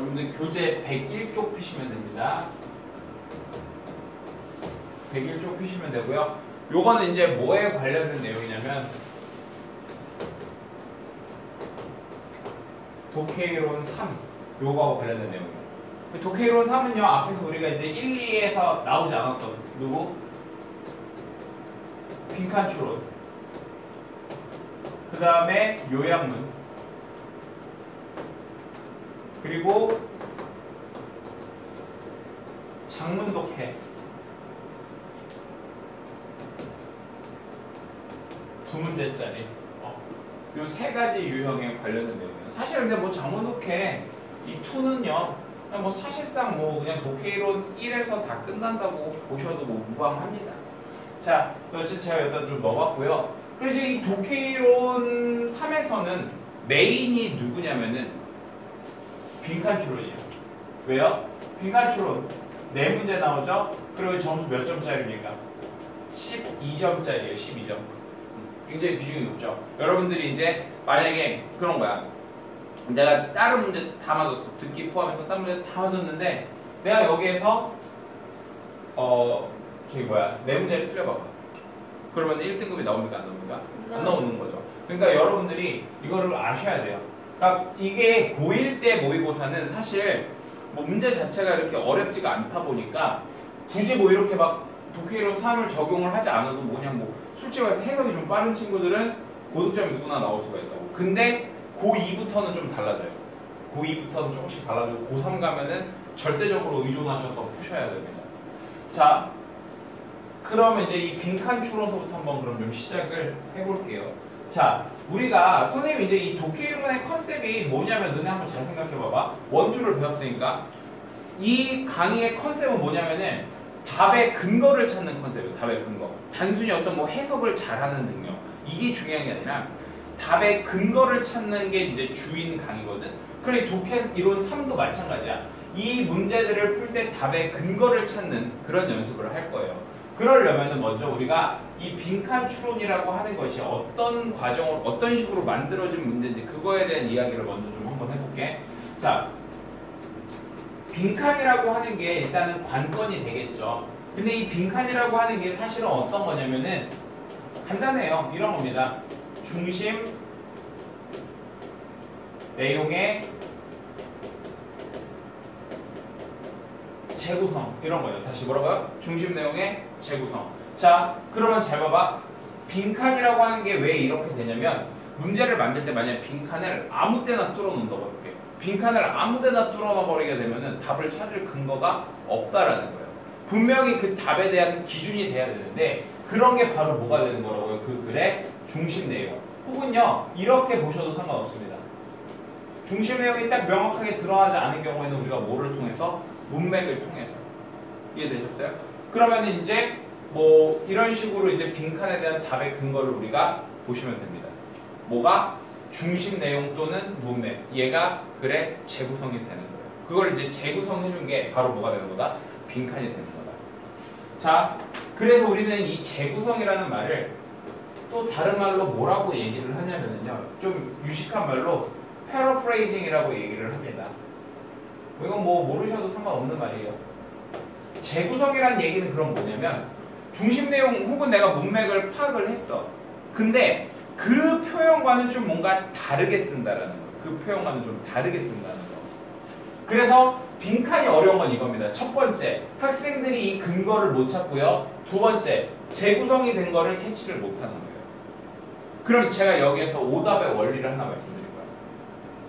여러분들 교재 101쪽 피시면 됩니다. 101쪽 피시면 되고요. 요거는 이제 뭐에 관련된 내용이냐면 독해이론 3 요거하고 관련된 내용이에요. 독해이론 3은요 앞에서 우리가 이제 1, 2에서 나오지 않았던 누구? 빈칸 추론, 그 다음에 요약문, 그리고 장문 독해 두 문제짜리 요 세 가지 유형에 관련된 내용이에요. 사실 근데 뭐 장문 독해 이 2는요 뭐 사실상 뭐 그냥 독해이론 1에서 다 끝난다고 보셔도 뭐 무방합니다. 자, 어쨌든 제가 여기다 좀 넣어봤고요. 그리고 이제 이 독해이론 3에서는 메인이 누구냐면은 빈칸 추론이에요. 왜요? 빈칸 추론 4문제 나오죠? 그리고 점수 몇 점짜리입니까? 12점짜리예요. 12점. 굉장히 비중이 높죠. 여러분들이 이제 만약에 그런 거야. 내가 다른 문제 다 맞았어. 듣기 포함해서 다른 문제 다 맞았는데 내가 여기에서 저기 뭐야 4문제를 틀려봐봐. 그러면 1등급이 나옵니까? 안 나옵니까? 안 나오는 거죠. 그러니까 여러분들이 이거를 아셔야 돼요. 그러니까 이게 고1 때 모의고사는 사실 뭐 문제 자체가 이렇게 어렵지가 않다 보니까 굳이 뭐 이렇게 막 독해이론 3을 적용을 하지 않아도 뭐 그냥 뭐 솔직히 말해서 해석이 좀 빠른 친구들은 고득점이 누구나 나올 수가 있다고. 근데 고2부터는 좀 달라져요. 고2부터는 조금씩 달라지고 고3 가면은 절대적으로 의존하셔서 푸셔야 됩니다. 자, 그러면 이제 이 빈칸 추론서부터 한번 그럼 좀 시작을 해볼게요. 자, 우리가 선생님이 이제 이 독해이론의 컨셉이 뭐냐면 너네 한번 잘 생각해봐봐. 원투를 배웠으니까 이 강의의 컨셉은 뭐냐면은 답의 근거를 찾는 컨셉이에요. 답의 근거. 단순히 어떤 뭐 해석을 잘하는 능력 이게 중요한 게 아니라 답의 근거를 찾는 게 이제 주인 강의거든. 그래 독해이론 3도 마찬가지야. 이 문제들을 풀 때 답의 근거를 찾는 그런 연습을 할 거예요. 그러려면은 먼저 우리가 이 빈칸 추론이라고 하는 것이 어떤 과정으로 어떤 식으로 만들어진 문제인지 그거에 대한 이야기를 먼저 좀 한번 해볼게. 자, 빈칸이라고 하는 게 일단은 관건이 되겠죠. 근데 이 빈칸이라고 하는 게 사실은 어떤 거냐면은 간단해요. 이런 겁니다. 중심 내용의 재구성 이런 거예요. 다시 뭐라고요? 중심 내용의 재구성. 자, 그러면 잘 봐봐. 빈칸이라고 하는 게 왜 이렇게 되냐면 문제를 만들 때 만약에 빈칸을 아무 때나 뚫어 놓는다고 해볼게요. 빈칸을 아무 데나 뚫어놔 버리게 되면은 답을 찾을 근거가 없다라는 거예요. 분명히 그 답에 대한 기준이 돼야 되는데 그런 게 바로 뭐가 되는 거라고요? 그 글의 중심 내용. 혹은요 이렇게 보셔도 상관없습니다. 중심 내용이 딱 명확하게 드러나지 않은 경우에는 우리가 뭐를 통해서? 문맥을 통해서. 이해되셨어요? 그러면 이제 뭐 이런 식으로 이제 빈칸에 대한 답의 근거를 우리가 보시면 됩니다. 뭐가? 중심 내용 또는 문맥. 얘가 글의 재구성이 되는 거예요. 그걸 이제 재구성해준 게 바로 뭐가 되는 거다? 빈칸이 되는 거다. 자, 그래서 우리는 이 재구성이라는 말을 또 다른 말로 뭐라고 얘기를 하냐면요. 좀 유식한 말로 패러프레이징이라고 얘기를 합니다. 이건 뭐 모르셔도 상관없는 말이에요. 재구성이라는 얘기는 그럼 뭐냐면 중심 내용 혹은 내가 문맥을 파악을 했어. 근데 그 표현과는 좀 뭔가 다르게 쓴다라는 거. 그 표현과는 좀 다르게 쓴다는 거. 그래서 빈칸이 어려운 건 이겁니다. 첫 번째, 학생들이 이 근거를 못 찾고요. 두 번째, 재구성이 된 거를 캐치를 못하는 거예요. 그럼 제가 여기에서 오답의 원리를 하나 말씀드릴 거예요.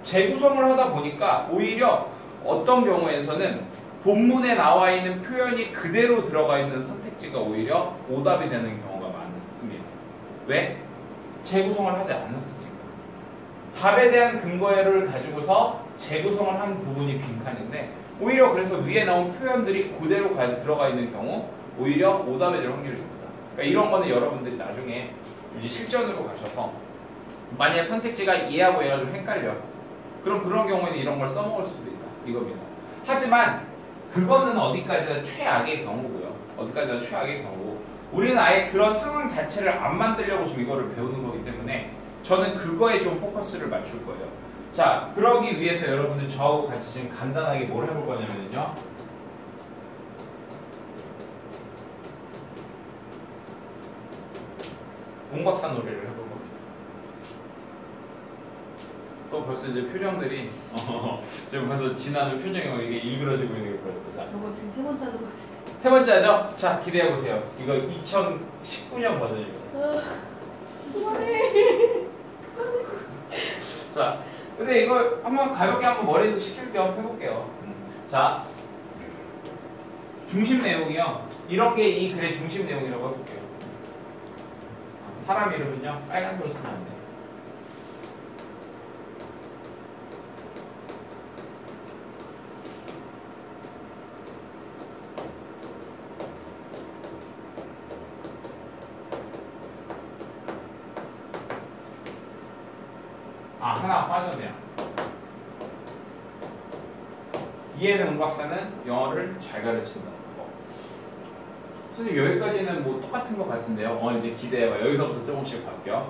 재구성을 하다 보니까 오히려 어떤 경우에서는 본문에 나와 있는 표현이 그대로 들어가 있는 선택지가 오히려 오답이 되는 경우가 많습니다. 왜? 재구성을 하지 않았으니까. 답에 대한 근거를 가지고서 재구성을 한 부분이 빈칸인데 오히려 그래서 위에 나온 표현들이 그대로 들어가 있는 경우 오히려 오답에 될 확률이 있다. 그러니까 이런 거는 여러분들이 나중에 이제 실전으로 가셔서 만약 선택지가 이해하고 얘가 좀 헷갈려. 그럼 그런 경우에는 이런 걸 써먹을 수도 있다. 이겁니다. 하지만 그거는 어디까지나 최악의 경우고요. 어디까지나 최악의 경우고 우리는 아예 그런 상황 자체를 안 만들려고 지금 이거를 배우는 거기 때문에 저는 그거에 좀 포커스를 맞출 거예요. 자, 그러기 위해서 여러분들 저하고 같이 지금 간단하게 뭘 해볼 거냐면요. 옹박사 놀이를 해볼 겁니다. 또 벌써 이제 표정들이 지금 벌써 지나는 표정이 막 이게 일그러지고 있는 게 벌써. 자. 저거 지금 세 번째 하는 것 같아. 세 번째 하죠? 자, 기대해 보세요. 이거 2019년 버전입니다. 그만해. 자, 근데 이거 한번 가볍게 한번 머리도 식힐 겸 해볼게요. 자, 중심 내용이요. 이런 게 이 글의 중심 내용이라고 해볼게요. 사람 이름은요, 빨간색으로 쓰면 안 돼요. 아, 하나 빠졌네요. 이해는 박사는 영어를 잘 가르친다. 선생님 여기까지는 뭐 똑같은 것 같은데요. 이제 기대해봐. 여기서부터 조금씩 바뀌어.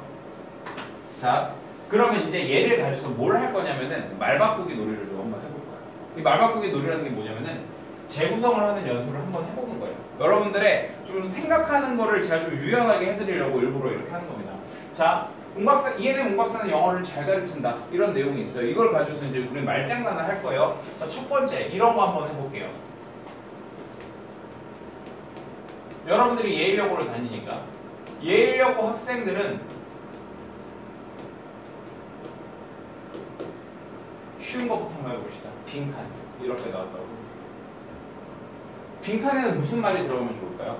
자, 그러면 이제 얘를 가지고서 뭘 할 거냐면은 말바꾸기 놀이를 좀 한번 해볼 거예요. 이 말바꾸기 놀이라는 게 뭐냐면은 재구성을 하는 연습을 한번 해보는 거예요. 여러분들의 좀 생각하는 거를 제가 좀 유연하게 해드리려고 일부러 이렇게 하는 겁니다. 자, 이해된 옹박사는 영어를 잘 가르친다. 이런 내용이 있어요. 이걸 가지고서 이제 우리 말장난을 할 거예요. 자, 첫 번째 이런 거 한번 해볼게요. 여러분들이 예일여고를 다니니까 예일여고 학생들은 쉬운 것부터 한번 해봅시다. 빈칸 이렇게 나왔다고. 빈칸에는 무슨 말이 들어가면 좋을까요?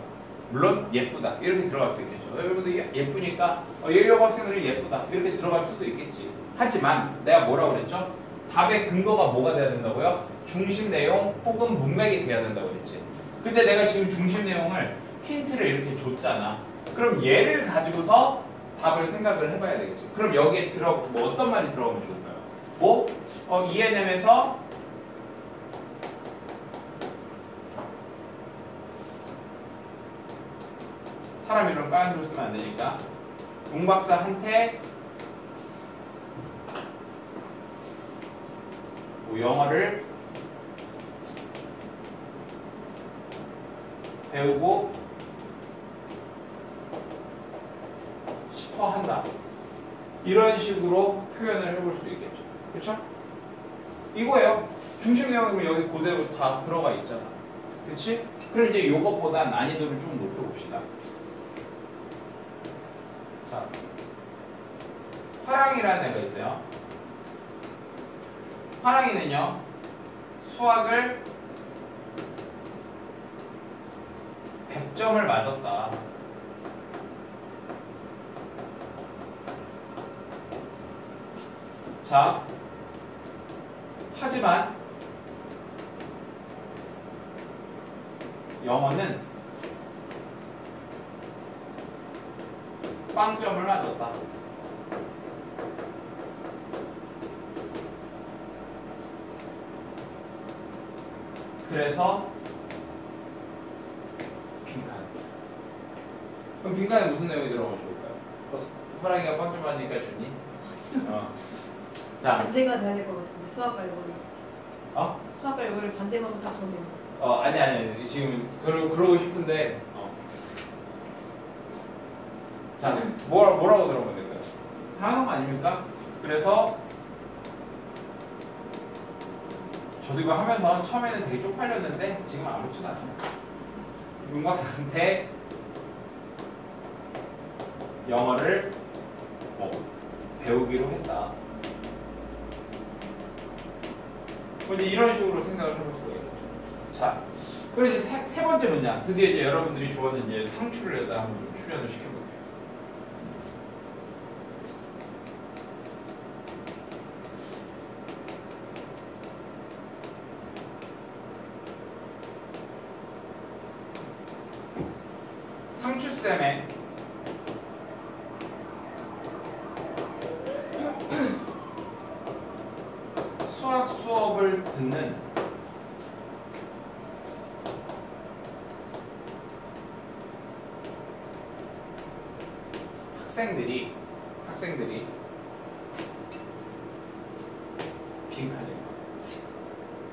물론 예쁘다 이렇게 들어갈 수 있겠죠. 여러분들 예쁘니까 예일여고 학생들이 예쁘다 이렇게 들어갈 수도 있겠지. 하지만 내가 뭐라고 그랬죠? 답의 근거가 뭐가 돼야 된다고요? 중심 내용 혹은 문맥이 돼야 된다고 그랬지. 근데 내가 지금 중심 내용을 힌트를 이렇게 줬잖아. 그럼 얘를 가지고서 답을 생각을 해봐야 되겠죠. 그럼 여기에 뭐 어떤 말이 들어가면 좋을까요? 뭐? 이해냄에서 사람 이름 빨간색으로 쓰면 안 되니까 옹박사한테 뭐 영어를 배우고 싶어 한다. 이런 식으로 표현을 해볼 수 있겠죠. 그렇죠? 이거예요. 중심 내용이 여기 그대로 다 들어가 있잖아. 그렇지? 그럼 이제 이것보다 난이도를 좀 높여봅시다. 자, 화랑이라는 애가 있어요. 화랑이는요, 수학을 100점을 맞았다. 자, 하지만 영어는 빵점을 맞았다. 그래서 빈칸. 그럼 빈칸에 무슨 내용이 들어가면 좋을까요? 화랑이가 빵점 맞으니까 좋니? 자, 반대가 돼야 될 것 같은데 수학과 영어를. 수학과 영어를 반대만 딱 정해요. 아니 지금 그러고 싶은데 자, 뭐라고 들어보면 될까요? 하나만 아닙니까? 그래서 저도 이거 하면서 처음에는 되게 쪽팔렸는데 지금 아무렇지도 않아요. 문박사한테 영어를 배우기로 했다. 이제 이런 식으로 생각을 해볼 수가 있겠죠. 자, 그리고 이제 세 번째 문장. 드디어 이제 여러분들이 좋아하는 이제 상추를 여기다 한번 좀 출연을 시켜볼게요. 상추쌤의 수학 수업을 듣는 학생들이 빈칸이야.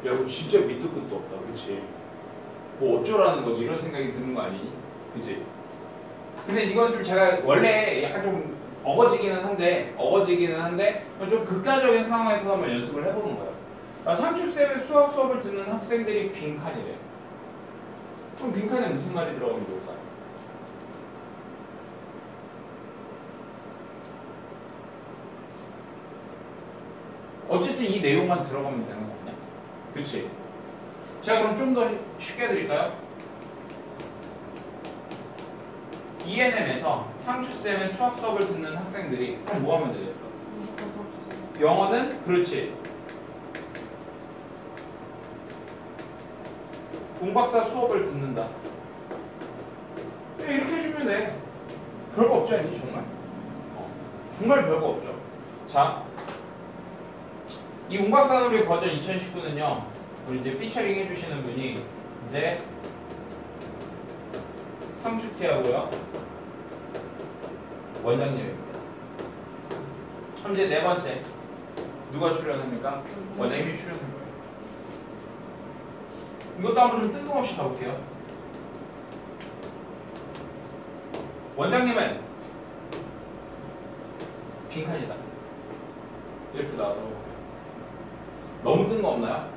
야, 이거 진짜 밑도 끝도 없다, 그렇지? 뭐 어쩌라는 거지? 이런 생각이 드는 거 아니니? 그치? 근데 이건 좀 제가 원래 약간 좀 어거지기는 한데 좀 극단적인 상황에서 한번 연습을 해보는 거예요. 상추쌤의 수학 수업을 듣는 학생들이 빈칸이래. 그럼 빈칸에 무슨 말이 들어가면 좋을까요? 어쨌든 이 내용만 들어가면 되는 거냐? 그치? 자, 그럼 좀 더 쉽게 해드릴까요? ENM에서 상추쌤의 수학 수업을 듣는 학생들이 그럼 뭐 하면 되겠어? 영어는? 그렇지. 공박사 수업을 듣는다. 이렇게 해주면 돼. 별거 없지 않니, 정말? 정말 별거 없죠. 자, 이 공박사놀이 버전 2019는요, 우리 이제 피처링 해주시는 분이 이제 상추티하고요, 원장님입니다. 그럼 이제 네 번째, 누가 출연합니까? 원장님이 출연할 거예요. 이것도 한번 좀 뜬금없이 가볼게요. 원장님은 빈칸이다. 이렇게 나와서 너무 뜬금없나요?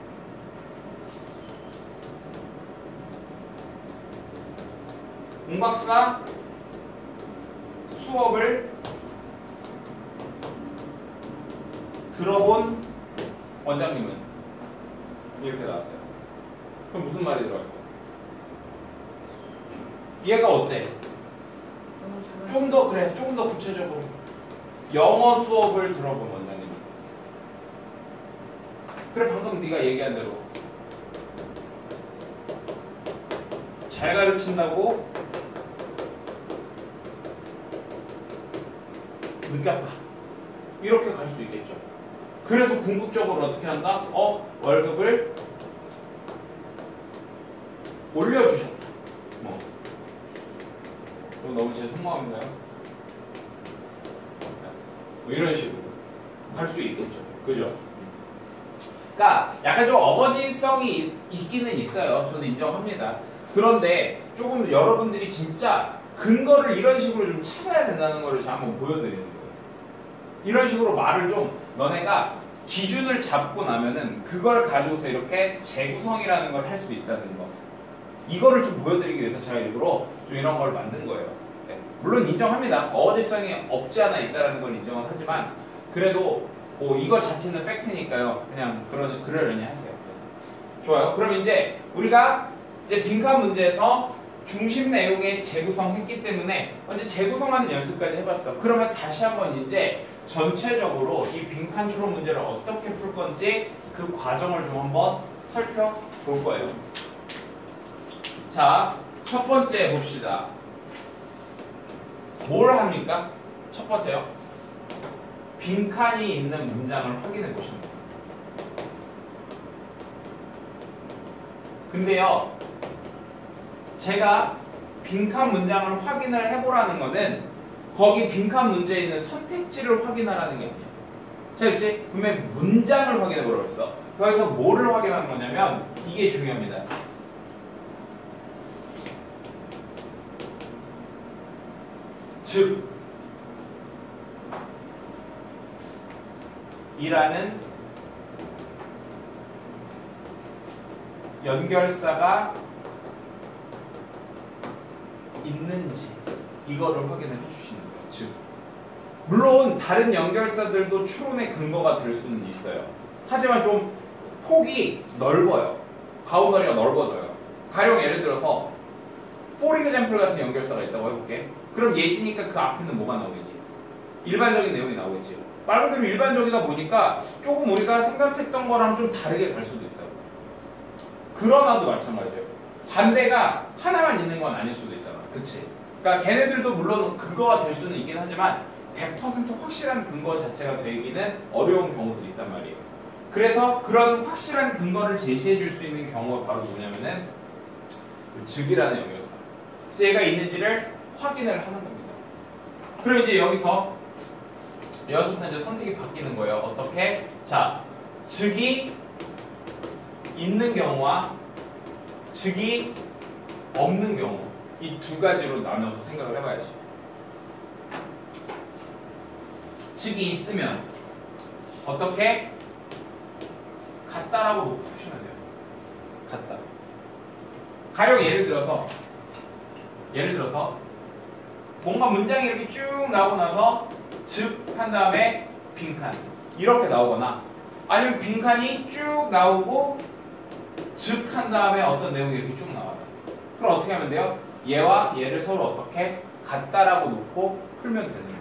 공박사 수업을 들어본 원장님은 이렇게 나왔어요. 그럼 무슨 말이 들어갈까요? 얘가 어때? 좀 더 그래, 조금 더 구체적으로 영어 수업을 들어본 원장님. 그래, 방금 네가 얘기한 대로 잘 가르친다고 느꼈다. 이렇게 갈 수 있겠죠. 그래서 궁극적으로 어떻게 한다? 월급을 올려주셨다. 뭐 너무 제 속마음인가요? 뭐 이런 식으로 갈 수 있겠죠. 그죠? 그러니까 약간 좀 어거지성이 있기는 있어요. 저는 인정합니다. 그런데 조금 여러분들이 진짜 근거를 이런 식으로 좀 찾아야 된다는 거를 제가 한번 보여드리는 거예요. 이런 식으로 말을 좀 너네가 기준을 잡고 나면은 그걸 가지고서 이렇게 재구성이라는 걸 할 수 있다는 거. 이거를 좀 보여드리기 위해서 제가 일부러 좀 이런 걸 만든 거예요. 네. 물론 인정합니다. 어거지성이 없지 않아 있다는 걸 인정은 하지만 그래도 뭐 이거 자체는 팩트니까요. 그냥 그러려니 하세요. 좋아요. 그럼 이제 우리가 이제 빈칸 문제에서 중심 내용의 재구성했기 때문에 먼저 재구성하는 연습까지 해봤어. 그러면 다시 한번 이제 전체적으로 이 빈칸 추론 문제를 어떻게 풀 건지 그 과정을 좀 한번 살펴볼 거예요. 자, 첫 번째 봅시다. 뭘 합니까? 첫 번째요. 빈칸이 있는 문장을 확인해 보시는 거예요. 근데요, 제가 빈칸 문장을 확인을 해보라는 거는 거기 빈칸 문제에 있는 선택지를 확인하라는 게 아니에요. 자, 이제 분명히 문장을 확인해 보라고 했어. 거기서 뭐를 확인하는 거냐면 이게 중요합니다. 즉 이라는 연결사가 있는지 이거를 확인을 해주시는 거예요. 즉 물론 다른 연결사들도 추론의 근거가 될 수는 있어요. 하지만 좀 폭이 넓어요. 바운더리가 넓어져요. 가령 예를 들어서 for example 같은 연결사가 있다고 해볼게. 그럼 예시니까 그 앞에는 뭐가 나오겠니? 일반적인 내용이 나오겠지. 말 그대로 일반적이다 보니까 조금 우리가 생각했던 거랑 좀 다르게 갈 수도 있다고. 그러나도 마찬가지예요. 반대가 하나만 있는 건 아닐 수도 있잖아. 그치? 그러니까 걔네들도 물론 근거가 될 수는 있긴 하지만 100% 확실한 근거 자체가 되기는 어려운 경우들이 있단 말이에요. 그래서 그런 확실한 근거를 제시해 줄 수 있는 경우가 바로 뭐냐면은 즉이라는 영역사. 그래서 얘가 있는지를 확인을 하는 겁니다. 그럼 이제 여기서부터 이제 선택이 바뀌는 거예요. 어떻게? 자, 즉이 있는 경우와 즉이 없는 경우 이 두 가지로 나눠서 생각을 해봐야지. 즉이 있으면 어떻게? 같다라고 놓고 푸시면 돼요. 같다. 가령 예를 들어서 뭔가 문장이 이렇게 쭉 나오고 나서 즉 한 다음에 빈칸 이렇게 나오거나 아니면 빈칸이 쭉 나오고 즉 한 다음에 어떤 내용이 이렇게 쭉 나와요. 그럼 어떻게 하면 돼요? 얘와 얘를 서로 어떻게 같다라고 놓고 풀면 되는 거예요.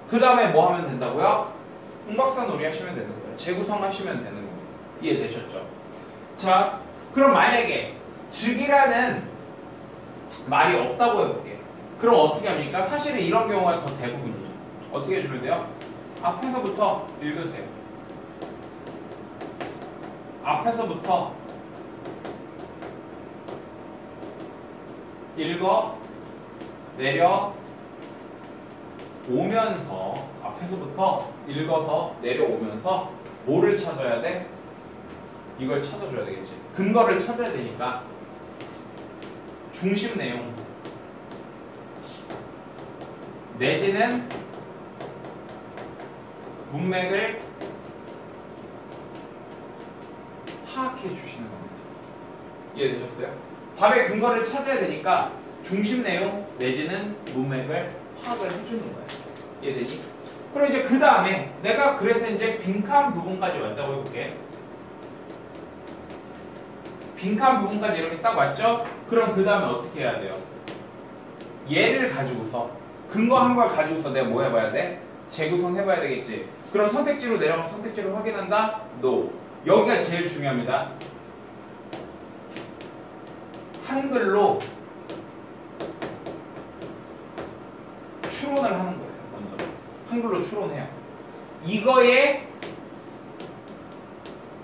그 다음에 뭐 하면 된다고요? 홍박사 놀이 하시면 되는 거예요. 재구성 하시면 되는 거예요. 이해되셨죠? 자, 그럼 만약에 즉이라는 말이 없다고 해볼게. 그럼 어떻게 합니까? 사실은 이런 경우가 더 대부분이죠. 어떻게 해주면 돼요? 앞에서부터 읽으세요. 앞에서부터 읽어 내려 오면서 앞에서부터 읽어서 내려오면서 뭐를 찾아야 돼? 이걸 찾아줘야 되겠지. 근거를 찾아야 되니까 중심 내용 내지는 문맥을 파악해 주시는 겁니다. 이해되셨어요? 답의 근거를 찾아야 되니까 중심 내용 내지는 문맥을 파악을 해주는 거예요. 이해되니? 그럼 이제 그 다음에 내가 그래서 이제 빈칸 부분까지 왔다고 해볼게. 빈칸 부분까지 이렇게 딱 왔죠? 그럼 그 다음에 어떻게 해야 돼요? 얘를 가지고서 근거한 걸 가지고서 내가 뭐 해봐야 돼? 재구성 해봐야 되겠지. 그럼 선택지로 내려가서 선택지를 확인한다? No. 여기가 제일 중요합니다. 한글로 추론을 하는 거예요. 먼저 한글로 추론해요. 이거에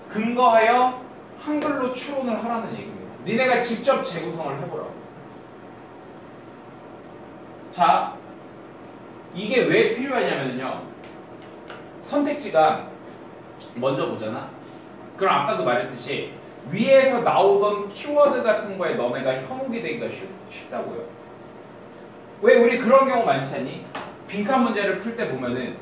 근거하여 한글로 추론을 하라는 얘기입니다. 니네가 직접 재구성을 해보라고. 자, 이게 왜 필요하냐면요. 선택지가 먼저 보잖아. 그럼 아까도 말했듯이 위에서 나오던 키워드 같은 거에 너네가 현혹이 되기가 쉽다고요. 왜 우리 그런 경우 많지 않니? 빈칸 문제를 풀 때 보면은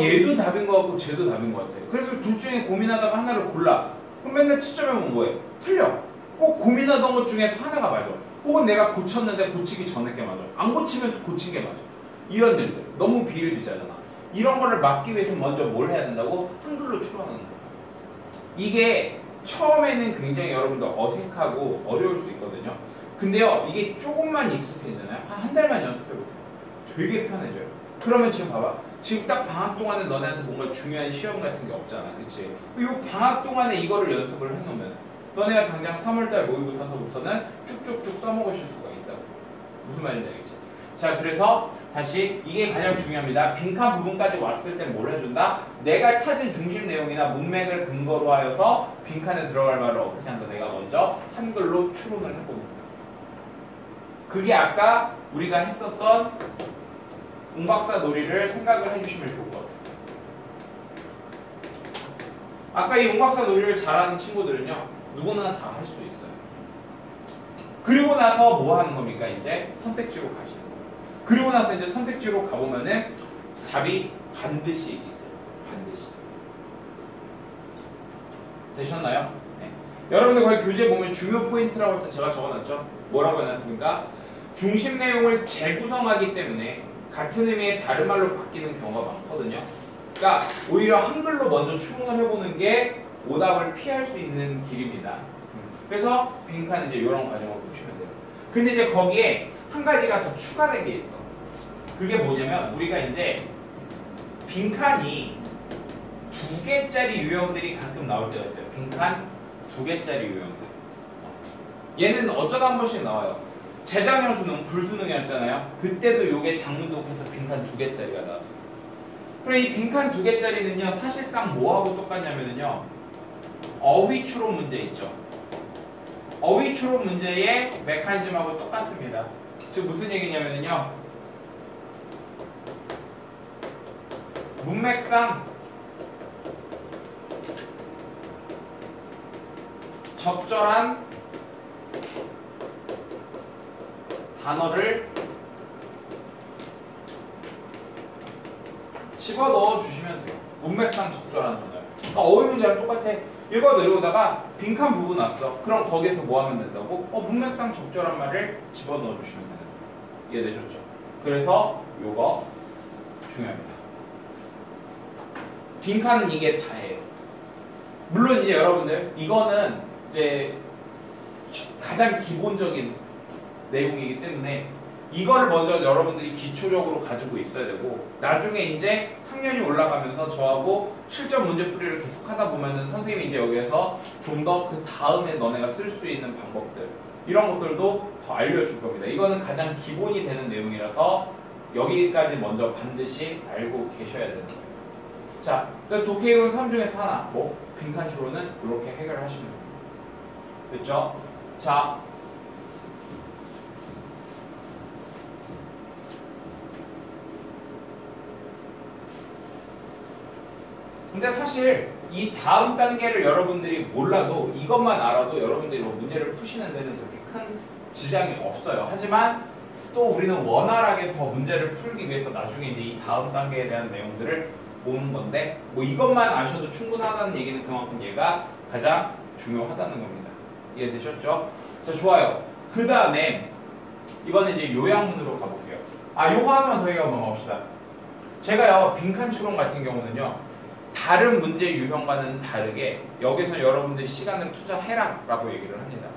얘도 답인 것 같고 쟤도 답인 것 같아요. 그래서 둘 중에 고민하다가 하나를 골라. 그럼 맨날 채점해보면 뭐해? 틀려. 꼭 고민하던 것 중에서 하나가 맞아. 혹은 내가 고쳤는데 고치기 전에 게 맞아. 안 고치면 고친 게 맞아. 이런 일들 너무 비일비재하잖아. 이런 거를 막기 위해서 먼저 뭘 해야 된다고? 한글로 추론하는 거야. 이게 처음에는 굉장히 여러분들 어색하고 어려울 수 있거든요. 근데요, 이게 조금만 익숙해지잖아요. 한 달만 연습해보세요. 되게 편해져요. 그러면 지금 봐봐. 지금 딱 방학 동안에 너네한테 뭔가 중요한 시험 같은 게 없잖아. 그치? 이 방학 동안에 이거를 연습을 해놓으면 너네가 당장 3월달 모의고사서부터는 쭉쭉쭉 써먹으실 수가 있다고. 무슨 말인지 알겠지? 자, 그래서 다시 이게 가장 중요합니다. 빈칸 부분까지 왔을 때 뭘 해준다? 내가 찾은 중심 내용이나 문맥을 근거로 하여서 빈칸에 들어갈 말을 어떻게 한다? 내가 먼저 한글로 추론을 해보는 거야. 그게 아까 우리가 했었던 웅박사 놀이를 생각을 해주시면 좋을 것 같아요. 아까 이 웅박사 놀이를 잘하는 친구들은요, 누구나 다 할 수 있어요. 그리고 나서 뭐 하는 겁니까? 이제 선택지로 가시는 거예요. 그리고 나서 이제 선택지로 가보면은 답이 반드시 있어요. 반드시. 되셨나요? 네. 여러분들 거기 교재 보면 중요 포인트라고 해서 제가 적어놨죠? 뭐라고 해놨습니까? 중심 내용을 재구성하기 때문에 같은 의미의 다른 말로 바뀌는 경우가 많거든요. 그러니까 오히려 한글로 먼저 추론을 해보는 게 오답을 피할 수 있는 길입니다. 그래서 빈칸은 이제 이런 과정을 보시면 돼요. 근데 이제 거기에 한 가지가 더 추가된 게 있어. 그게 뭐냐면 우리가 이제 빈칸이 2개짜리 유형들이 가끔 나올 때가 있어요. 빈칸 2개짜리 유형들. 얘는 어쩌다 한 번씩 나와요. 재작년 수능 불수능이었잖아요. 그때도 요게 장문독해서 빈칸 2개짜리가 나왔어요. 그리고 이 빈칸 2개짜리는요 사실상 뭐하고 똑같냐면요 어휘 추론 문제 있죠. 어휘 추론 문제의 메커니즘하고 똑같습니다. 즉 무슨 얘기냐면요 문맥상 적절한 단어를 집어넣어 주시면 돼요. 문맥상 적절한 단어요. 그러니까 어휘 문제랑 똑같아. 읽어 내려오다가 빈칸 부분 왔어. 그럼 거기에서 뭐 하면 된다고? 문맥상 적절한 말을 집어넣어 주시면 되는 거예요. 이해되셨죠? 그래서 요거 중요합니다. 빈칸은 이게 다예요. 물론 이제 여러분들 이거는 이제 가장 기본적인 내용이기 때문에 이거를 먼저 여러분들이 기초적으로 가지고 있어야 되고 나중에 이제 학년이 올라가면서 저하고 실전 문제풀이를 계속 하다 보면은 선생님이 이제 여기에서 좀 더 그 다음에 너네가 쓸 수 있는 방법들 이런 것들도 더 알려줄 겁니다. 이거는 가장 기본이 되는 내용이라서 여기까지 먼저 반드시 알고 계셔야 되는 거예요. 자, 독해이론 3 중에서 하나, 빈칸 추론은 이렇게 해결하시면 됩니다. 됐죠? 자, 근데 사실 이 다음 단계를 여러분들이 몰라도 이것만 알아도 여러분들이 문제를 푸시는 데는 그렇게 큰 지장이 없어요. 하지만 또 우리는 원활하게 더 문제를 풀기 위해서 나중에 이제 이 다음 단계에 대한 내용들을 보는 건데 이것만 아셔도 충분하다는 얘기는 그만큼 얘가 가장 중요하다는 겁니다. 이해되셨죠? 자, 좋아요. 그 다음에 이번에 이제 요약문으로 가볼게요. 요거 하나만 더 얘기하고 넘어갑시다. 제가요 빈칸 추론 같은 경우는요 다른 문제 유형과는 다르게 여기서 여러분들이 시간을 투자해라 라고 얘기를 합니다.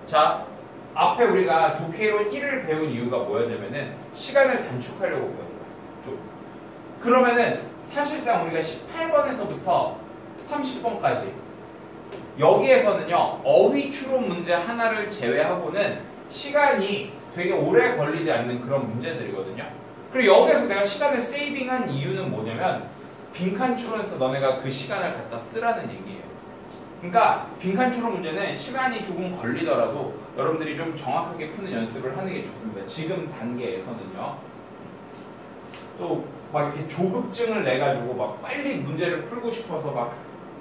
자, 앞에 우리가 독해이론 1을 배운 이유가 뭐였냐면은 시간을 단축하려고 배운 거야. 그러면은 사실상 우리가 18번에서부터 30번까지 여기에서는요 어휘 추론 문제 하나를 제외하고는 시간이 되게 오래 걸리지 않는 그런 문제들이거든요. 그리고 여기에서 내가 시간을 세이빙한 이유는 뭐냐면 빈칸 추론에서 너네가 그 시간을 갖다 쓰라는 얘기예요. 그러니까 빈칸 추론 문제는 시간이 조금 걸리더라도 여러분들이 좀 정확하게 푸는 연습을 하는 게 좋습니다. 지금 단계에서는요. 또 막 이렇게 조급증을 내가지고 막 빨리 문제를 풀고 싶어서 막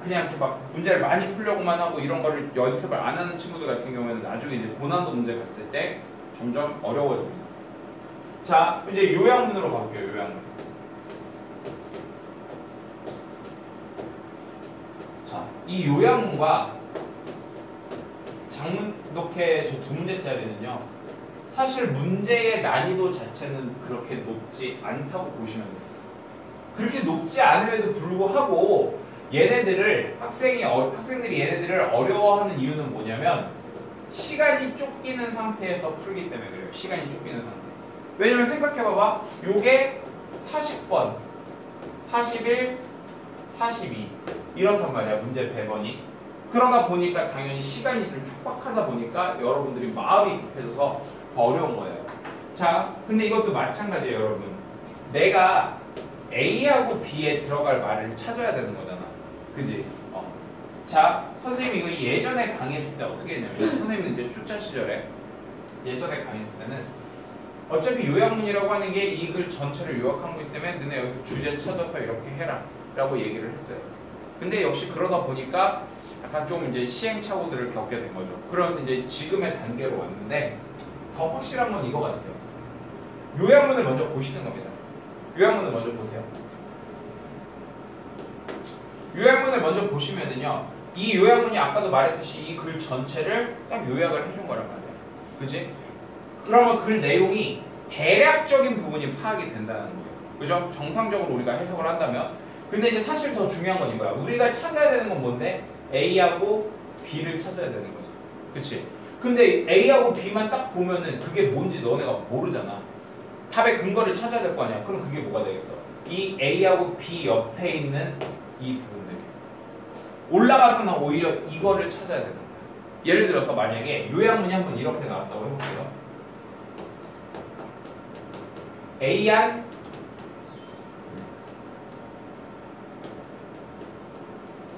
그냥 이렇게 막 문제를 많이 풀려고만 하고 이런 거를 연습을 안 하는 친구들 같은 경우에는 나중에 이제 고난도 문제 갔을 때 점점 어려워집니다. 자, 이제 요약문으로 가볼게요. 요약문. 자, 이 요약문과 장문 독해 저 2문제짜리는요. 사실 문제의 난이도 자체는 그렇게 높지 않다고 보시면 돼요. 그렇게 높지 않음에도 불구하고 학생들이 얘네들을 어려워하는 이유는 뭐냐면 시간이 쫓기는 상태에서 풀기 때문에 그래요. 시간이 쫓기는 상태. 왜냐면 생각해봐봐. 요게 40번, 41, 42 이렇단 말이야. 문제 배번이. 그러다 보니까 당연히 시간이 좀 촉박하다 보니까 여러분들이 마음이 급해져서 더 어려운 거예요. 자, 근데 이것도 마찬가지예요, 여러분. 내가 A하고 B에 들어갈 말을 찾아야 되는 거잖아. 그지? 자, 선생님이 이거 예전에 강의했을 때 어떻게 했냐면 선생님은 이제 초짜 시절에 예전에 강의했을 때는 어차피 요약문이라고 하는 게 이 글 전체를 요약한 거기 때문에 너네 여기서 주제 찾아서 이렇게 해라 라고 얘기를 했어요. 근데 역시 그러다 보니까 약간 좀 이제 시행착오들을 겪게 된 거죠. 그래서 이제 지금의 단계로 왔는데 더 확실한 건 이거 같아요. 요약문을 먼저 보시는 겁니다. 요약문을 먼저 보세요. 요약문을 먼저 보시면은요, 이 요약문이 아까도 말했듯이 이 글 전체를 딱 요약을 해준 거란 말이에요. 그지? 그러면 글 내용이 대략적인 부분이 파악이 된다는 거예요. 그죠? 정상적으로 우리가 해석을 한다면. 근데 이제 사실 더 중요한 건 이거야. 우리가 찾아야 되는 건 뭔데? A하고 B를 찾아야 되는 거죠. 그치? 근데 A하고 B만 딱 보면은 그게 뭔지 너네가 모르잖아. 답의 근거를 찾아야 될 거 아니야. 그럼 그게 뭐가 되겠어? 이 A하고 B 옆에 있는 이 부분들. 올라가서는 오히려 이거를 찾아야 되는 거야. 예를 들어서 만약에 요약문이 한번 이렇게 나왔다고 해볼게요. A한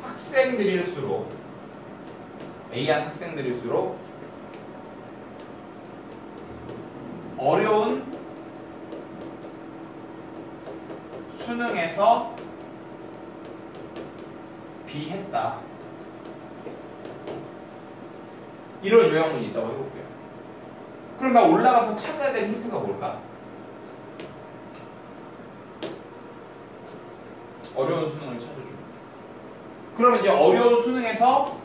학생들일수록 어려운 수능에서 비했다. 이런 요양문이 있다고 해볼게요. 그럼 나 올라가서 찾아야 될 힌트가 뭘까? 어려운 수능을 찾아주면. 그러면 이제 어려운 수능에서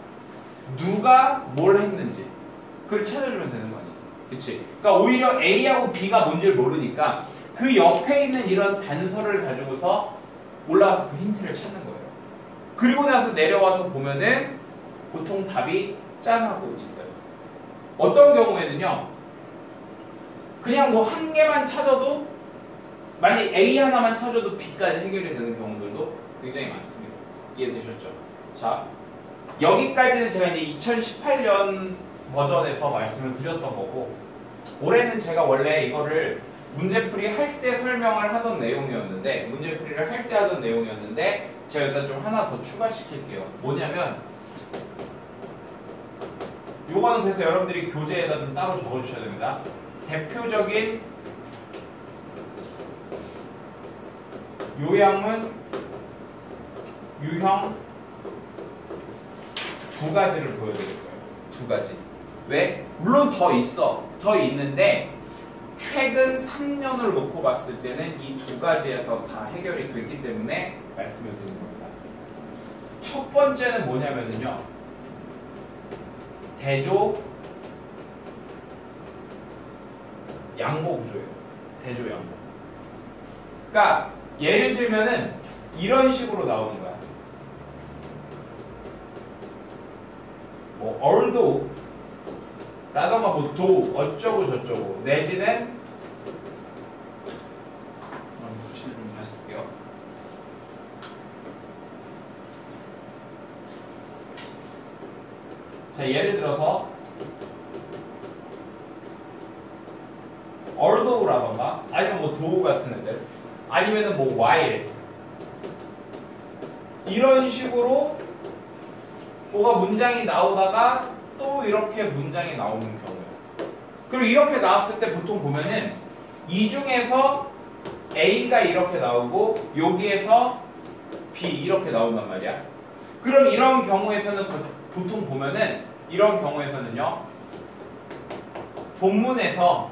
누가 뭘 했는지 그걸 찾아주면 되는 거 아니야? 그치? 그러니까 오히려 A하고 B가 뭔지를 모르니까 그 옆에 있는 이런 단서를 가지고서 올라가서 그 힌트를 찾는 거예요. 그리고 나서 내려와서 보면은 보통 답이 짠하고 있어요. 어떤 경우에는요, 그냥 뭐 한 개만 찾아도, 만약 A 하나만 찾아도 B까지 해결이 되는 경우들도 굉장히 많습니다. 이해되셨죠? 자, 여기까지는 제가 이제 2018년 버전에서 말씀을 드렸던 거고, 올해는 제가 원래 이거를 문제풀이 할 때 설명을 하던 내용이었는데, 문제풀이를 할 때 하던 내용이었는데, 제가 일단 좀 하나 더 추가시킬게요. 뭐냐면, 요거는 그래서 여러분들이 교재에다 좀 따로 적어주셔야 됩니다. 대표적인 요양문, 유형 두 가지를 보여드릴 거예요. 두 가지. 왜? 물론 더 있어. 더 있는데 최근 3년을 놓고 봤을 때는 이 두 가지에서 다 해결이 됐기 때문에 말씀을 드리는 겁니다. 첫 번째는 뭐냐면요. 대조 양보 구조예요. 대조 양보. 그러니까 예를 들면은 이런 식으로 나오는 거야. 뭐 although 라던가 뭐 do 어쩌고 저쩌고 내지는 글씨를 좀 다시 쓸게요. 자, 예를 들어서 although라던가 아니면 뭐 do 같은 애들 아니면은 뭐 while 이런 식으로 뭐가 문장이 나오다가 또 이렇게 문장이 나오는 경우예요. 그리고 이렇게 나왔을 때 보통 보면은 이 중에서 A가 이렇게 나오고 여기에서 B 이렇게 나온단 말이야. 그럼 이런 경우에서는 보통 보면은 이런 경우에서는요. 본문에서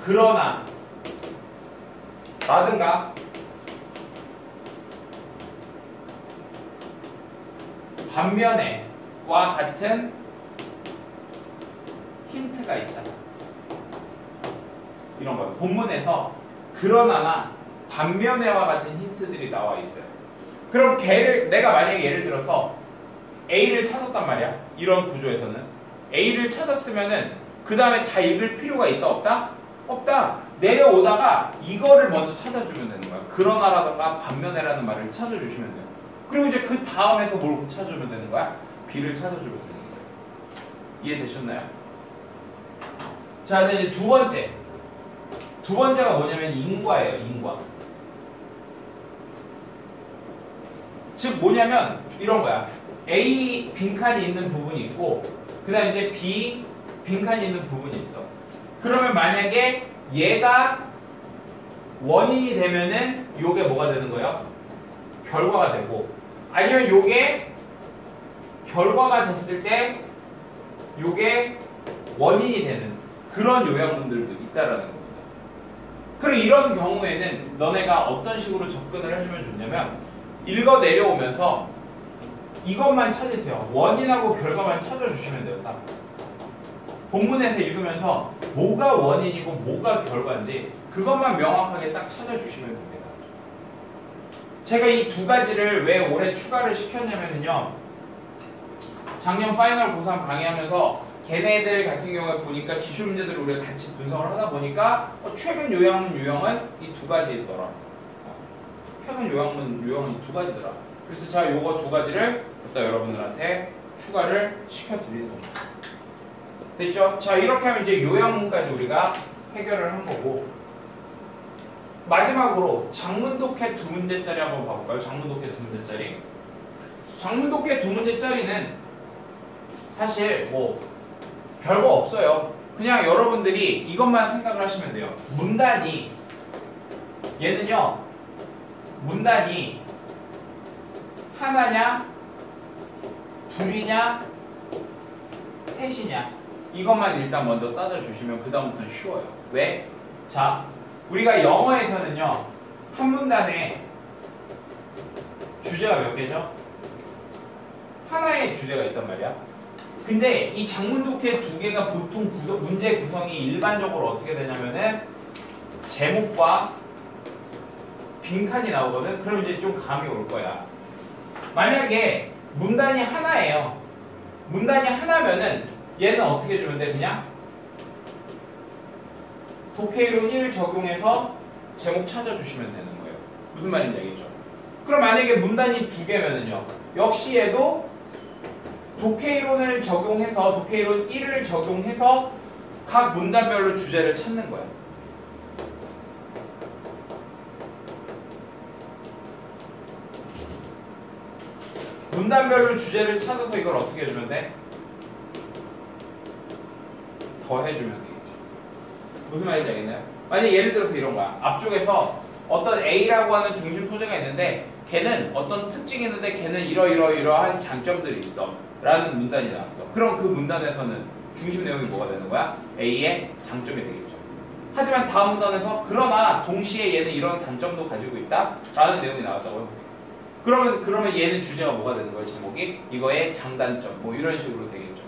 그러나 라든가 반면에와 같은 힌트가 있다. 이런 거예요. 본문에서 그러나나 반면에와 같은 힌트들이 나와 있어요. 그럼 내가 만약에 예를 들어서 A를 찾았단 말이야. 이런 구조에서는 A를 찾았으면은 그 다음에 다 읽을 필요가 있다 없다? 없다. 내려오다가 이거를 먼저 찾아주면 되는 거야. 그러나라든가 반면에라는 말을 찾아주시면 돼요. 그리고 이제 그 다음에서 뭘 찾아주면 되는 거야? B를 찾아주면 되는 거예요. 이해되셨나요? 자, 이제 두 번째가 뭐냐면 인과예요. 인과. 즉 뭐냐면 이런 거야. A 빈칸이 있는 부분이 있고 그 다음에 이제 B 빈칸이 있는 부분이 있어. 그러면 만약에 얘가 원인이 되면은 요게 뭐가 되는 거예요? 결과가 되고 아니면 요게 결과가 됐을 때 요게 원인이 되는 그런 요양문들도 있다라는 겁니다. 그리고 이런 경우에는 너네가 어떤 식으로 접근을 해주면 좋냐면 읽어 내려오면서 이것만 찾으세요. 원인하고 결과만 찾아주시면 돼요. 딱. 본문에서 읽으면서 뭐가 원인이고 뭐가 결과인지 그것만 명확하게 딱 찾아주시면 됩니다. 제가 이 두 가지를 왜 올해 추가를 시켰냐면요. 작년 파이널 고3 강의하면서 걔네들 같은 경우에 보니까 기출문제들을 우리가 같이 분석을 하다 보니까 최근 요양문 유형은 이 두 가지더라. 최근 요양문 유형은 이 두 가지더라. 그래서 제가 요거 두 가지를 일단 여러분들한테 추가를 시켜드리는 겁니다. 됐죠? 자, 이렇게 하면 이제 요양문까지 우리가 해결을 한 거고 마지막으로 장문독해 두 문제짜리 한번 봐볼까요? 장문독해 두 문제짜리. 장문독해 두 문제짜리는 사실 뭐 별거 없어요. 그냥 여러분들이 이것만 생각을 하시면 돼요. 얘는요 문단이 하나냐, 둘이냐, 셋이냐. 이것만 일단 먼저 따져주시면 그 다음부터는 쉬워요. 왜? 자, 우리가 영어에서는요, 한 문단에 주제가 몇 개죠? 하나의 주제가 있단 말이야. 근데 이 장문독해 두 개가 보통 문제 구성이 일반적으로 어떻게 되냐면은 제목과 빈칸이 나오거든. 그럼 이제 좀 감이 올 거야. 만약에 문단이 하나예요. 문단이 하나면은 얘는 어떻게 주면 돼? 그냥 독해이론 1 적용해서 제목 찾아주시면 되는 거예요. 무슨 말인지 알겠죠? 그럼 만약에 문단이 두 개면은요, 역시 얘도 독해이론을 적용해서 독해이론 1을 적용해서 각 문단별로 주제를 찾는 거야. 문단별로 주제를 찾아서 이걸 어떻게 해주면 돼? 더 해주면 되겠죠. 무슨 말인지 알겠나요? 만약 예를 들어서 이런 거야. 앞쪽에서 어떤 A라고 하는 중심 소재가 있는데 걔는 어떤 특징이 있는데 걔는 이러이러한 장점들이 있어 라는 문단이 나왔어. 그럼 그 문단에서는 중심 내용이 뭐가 되는 거야? A의 장점이 되겠죠. 하지만 다음 문단에서 그러나 동시에 얘는 이런 단점도 가지고 있다 라는 내용이 나왔다고요. 그러면 얘는 주제가 뭐가 되는 거예요? 제목이 이거의 장단점 뭐 이런 식으로 되겠죠.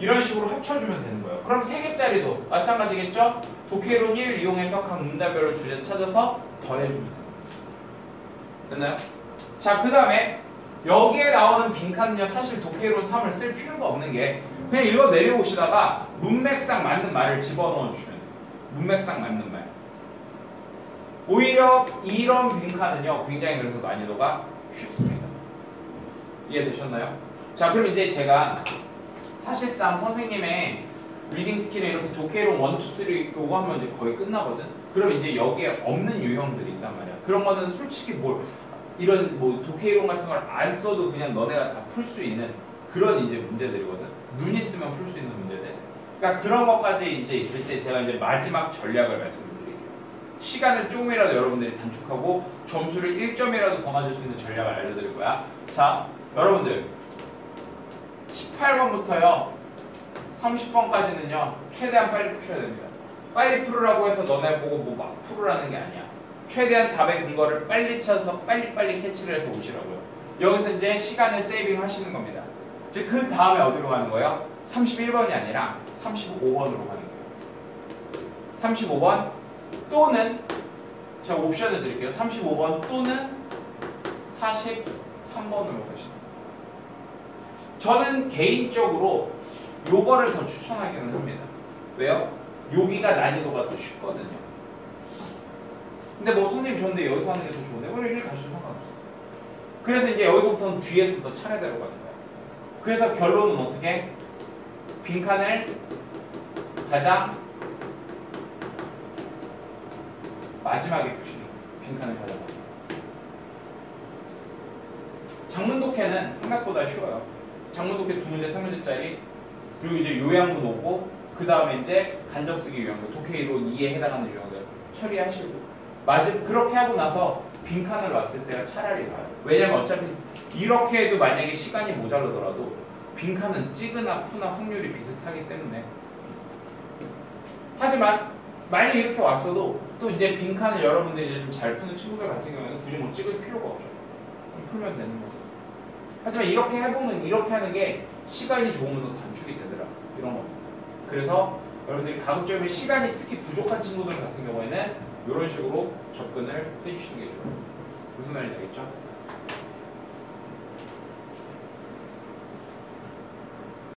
이런 식으로 합쳐주면 되는 거예요. 그럼 3개짜리도 마찬가지겠죠? 독해이론 1 이용해서 각 문단별로 주제 찾아서 더해주면 돼요. 됐나요? 자, 그 다음에 여기에 나오는 빈칸은요, 사실 독해이론 3을 쓸 필요가 없는 게 그냥 읽어 내려오시다가 문맥상 맞는 말을 집어넣어 주시면 돼요. 문맥상 맞는 말. 오히려 이런 빈칸은요, 굉장히 그래서 난이도가 쉽습니다. 이해되셨나요? 자, 그럼 이제 제가 사실상 선생님의 리딩 스킬에 이렇게 독해이론 1, 2, 3 요거 하면 이제 거의 끝나거든? 그럼 이제 여기에 없는 유형들이 있단 말이야. 그런 거는 솔직히 이런 독해이론 같은 걸 안 써도 그냥 너네가 다 풀 수 있는 그런 이제 문제들이거든? 눈 있으면 풀 수 있는 문제들. 그러니까 그런 것까지 이제 있을 때 제가 이제 마지막 전략을 말씀드릴게요. 시간을 조금이라도 여러분들이 단축하고 점수를 1점이라도 더 맞을 수 있는 전략을 알려드릴 거야. 자, 여러분들 18번부터요 30번까지는요 최대한 빨리 푸셔야 됩니다. 빨리 풀으라고 해서 너네 보고 뭐 막 풀으라는 게 아니야. 최대한 답의 근거를 빨리 찾아서 빨리빨리 캐치를 해서 오시라고요. 여기서 이제 시간을 세이빙 하시는 겁니다. 즉 그 다음에 어디로 가는 거예요? 31번이 아니라 35번으로 가는 거예요. 35번 또는 제가 옵션을 드릴게요. 35번 또는 43번으로 가시는 거예요. 저는 개인적으로 요거를 더 추천하기는 합니다. 왜요? 여기가 난이도가 더 쉽거든요. 근데 뭐 선생님 좋은데 여기서 하는 게 더 좋은데 우리 일 가셔도 상관없어. 그래서 이제 여기서부터는 뒤에서부터 차례대로 가는 거야. 그래서 결론은 어떻게? 빈칸을 가장 마지막에 푸시는 거예요. 빈칸을 가장 마지막에. 장문독해는 생각보다 쉬워요. 장문독해 2문제, 3문제짜리 그리고 이제 요양문 오고 그 다음에 이제 간접쓰기 요양문, 독해이론 2에 해당하는 요양들 처리하시고 그렇게 하고 나서 빈칸을 놨을 때가 차라리 나아요. 왜냐면 어차피 이렇게 해도 만약에 시간이 모자르더라도 빈칸은 찌거나 푸나 확률이 비슷하기 때문에. 하지만 만약에 이렇게 왔어도 또 이제 빈칸을 여러분들이 좀 잘 푸는 친구들 같은 경우에는 굳이 뭐 찍을 필요가 없죠. 풀면 되는 거죠. 하지만 이렇게 하는 게 시간이 조금 더 단축이 되더라. 이런 겁니다. 그래서 여러분들이 가급적이면 시간이 특히 부족한 친구들 같은 경우에는 이런 식으로 접근을 해주시는 게 좋아요. 무슨 말인지 알겠죠?